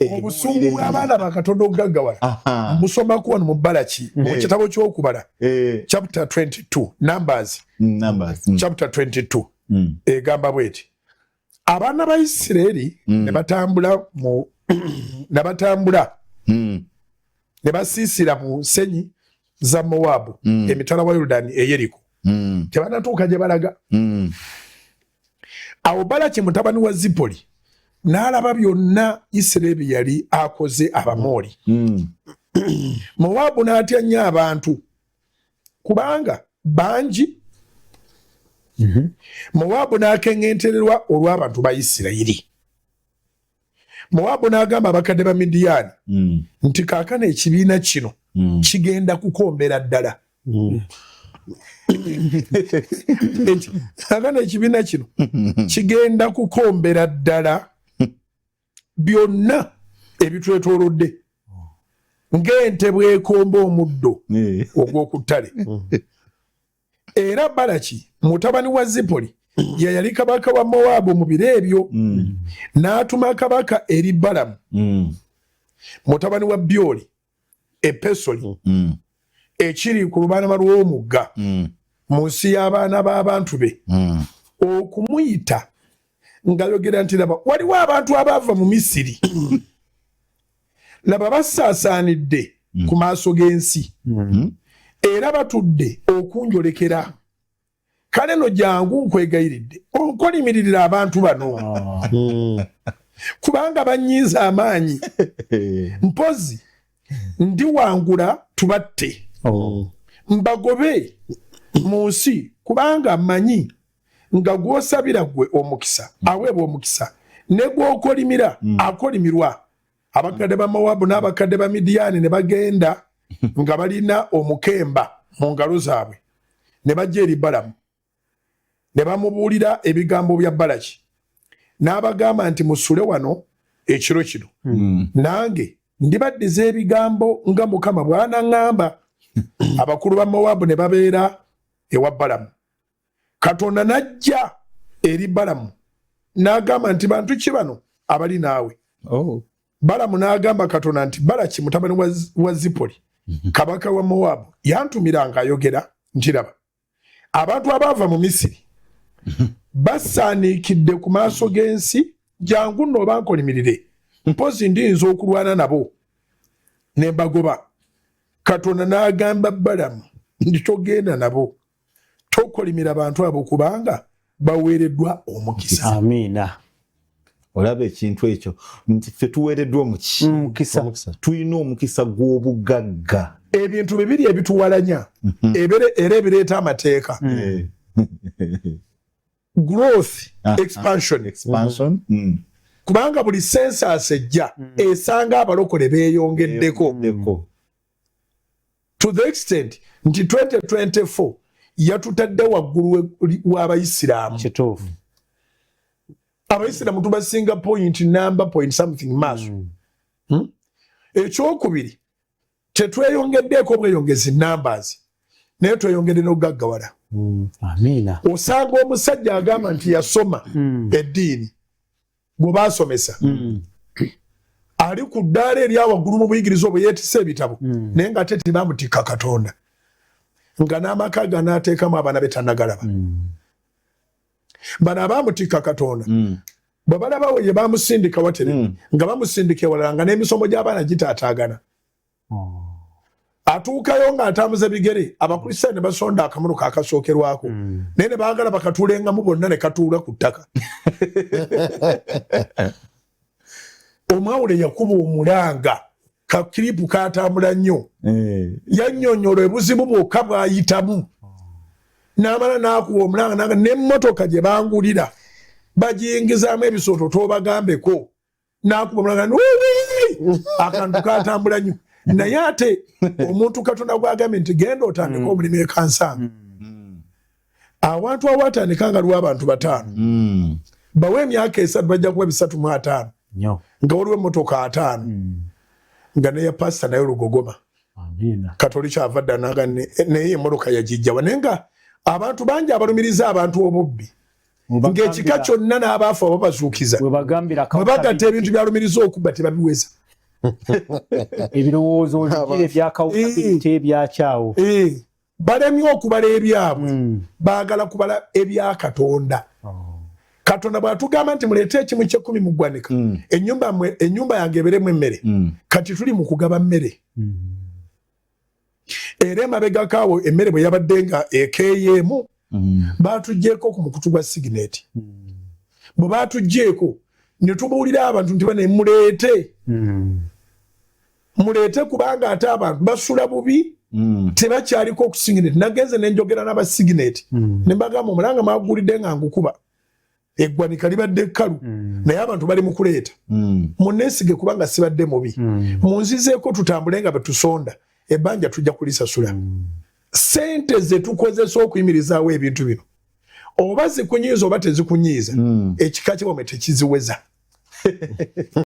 obusungu bw'abaana bakatondo okugaggawala musoma kuwano mu Balaki mu kitabo ky'okubala chapter 22 Numbers chapter 22 egamba bweti abaana ba Isirayiri ne batambula ne basiisira mu nsenyi za Mowabu emitala wa Yordani e Yeriko tebanatuuka gye balaga awo Balaki mutabani wa Zipoli n'alaba byonna Isirayiri yali akoze Abamoli Mowabu n'atya nnyo abantu kubanga bangi Mowabu n'akeŋŋentererwa olw'abantu ba Isirayiri Mowabu n'agamba abakadde ba Midiyani nti kaakano ekibiina kino kigenda kukombera ddala kaakano ekibiina kino kigenda kukombera ddala byonna ebitwetoolodde ng'ente bw'ekomba omuddo ogw'oku ttale era Balaki mutabani wa Zipoli ye yali kabaka wa Mowabu mu biro ebyo n'atuma kabaka eri Balamu mutabani wa Byoli e Pesoli ekiri ku lubalama lw'omugga mu nsi y'abaana b'abantu be okumuyita ng'ayogera nti laba waliwo abantu abaava mu Misiri laba basaasaanidde ku maaso g'ensi era batudde okunjolekera kale no jangu nkwegayiridde onkolimiririra abantu bano kubanga banyiiza amaanyi mpozi ndi wangula tubatte mbagobe mu nsi kubanga mmanyi nga gw'osabira gwe omukisa aweebwa omukisa ne gw'okolimira akolimirwa abakadde ba Mowabu n'abakadde ba Midiyani ne bagenda nga balina omukemba mu ngalo zaabwe ne bajja eri Balamu ne bamubuulira ebigambo bya Balaki n'abagamba nti musule wano ekiro kino nange ndibaddiza ebigambo nga Mukama bw'anaŋŋamba abakulu ba Mowabu ne babeera ewa Balamu Katonda n'ajja eri Balamu n'agamba nti bantu ki bano abali naawe Balamu n'agamba Katonda nti Balaki mutabani wa Zipoli kabaka wa Mowabu yantumira ng'ayogera nti laba abantu abaava mu Misiri basaanikidde ku maaso g'ensi jangu nno bankolimirire mpozi ndiyinza okulwana nabo ne mbagoba Katonda n'agamba Balamu nti togenda nabo tokolimira abantu abo kubanga baweereddwa omukisa. Amiina. Olaba ekintu ekyo nti ffe tuweereddwa omukisa tulina omukisa gw'obugagga ebintu bibiri ebituwalanya era ebireeta amateeka growth expansion kubanga buli census ejja esanga abalokole beeyongeddeko to the extent nti 2024 yatutadde waggulu w'Abayisiraamu kituufu Abayisiraamu tubasinga point something maaso ekyokubiri tetweyongeddeeko obweyongezi numbers naye tweyongedde n'okugaggawala amiina osanga omusajja agamba nti yasoma eddiini gwe baasomesa ali ku ddaala eryawaggulu mu buyigiriza obwe yeetisse ebitabo naye nga ate tebamutikka Katonda nga n'amaka ganaateekamu abaana be tannagalaba bano abaamutikka Katonda bwe balabawo ye baamusindika watere nga bamusindika ewalala nga n'emisomo gy'abaana gitaataagana atuukayo ng'atambuza bigere abakristaayo ne basonda akamunuka akasookerwako naye ne baagala bakatuulengamu bonna ne katuula ku ttaka omwawule yakuba omulanga kakiripu kaatambula nnyo yannyonnyola ebuzibu bwokka bw'ayitamu n'amala n'akuba omulanga naga n'emmotoka gye bangulira bagiyingizaamu ebisooto toobagambeko n'akuba omulanga akantu kaatambula nnyo naye ate omuntu Katonda gw'agambye nti genda otandika omulimu ekansanga awantu awatandika nga lwa abantu 5 bawe emyaka 3 bajja kuba 305 nga waliwo emmotoka 5 nga neya pasita naye Lugogoma Katolika ava dda naye emmotoka yagijjawa naye nga abantu bangi abalumiriza abantu obubbi ng'ekika kyonna n'abaafa babazuukiza bwebagatta ebintu byalumiriza okubba tebabiweza ebirowoozo ebyakawuka ebyakyawo balemye okubala ebyabwe baagala kubala ebya Katonda. Katonda bw'atugamba nti muleete ekimu ky'ekkumi mu ggwanika ennyumba yange eberemu emmere kati tuli mu kugaba mmere era emabegakaawo emmere bwe yabadde nga ekeeyeemu baatuggyeko ku mukutu gwa sigineeti bwe baatuggyeko ne tubuulira abantu nti bane muleete kubanga ate abantu basula bubi tebakyaliko okusigineeti. Nagenze ne njogera n'abasigineeti ne mbagamba omulanga mwagulidde nga ngukuba eggwanika libadde kkalu naye abantu bali mu kuleeta munneesige kubanga sibadde mubi munzizeeko tutambule nga betusonda ebbanja tujja kulisasula. Sente ze tukozesa okuyimirizaawo ebintu bino oba zikunyiiza oba tezikunyiiza ekika ky'obwame tekiziweza.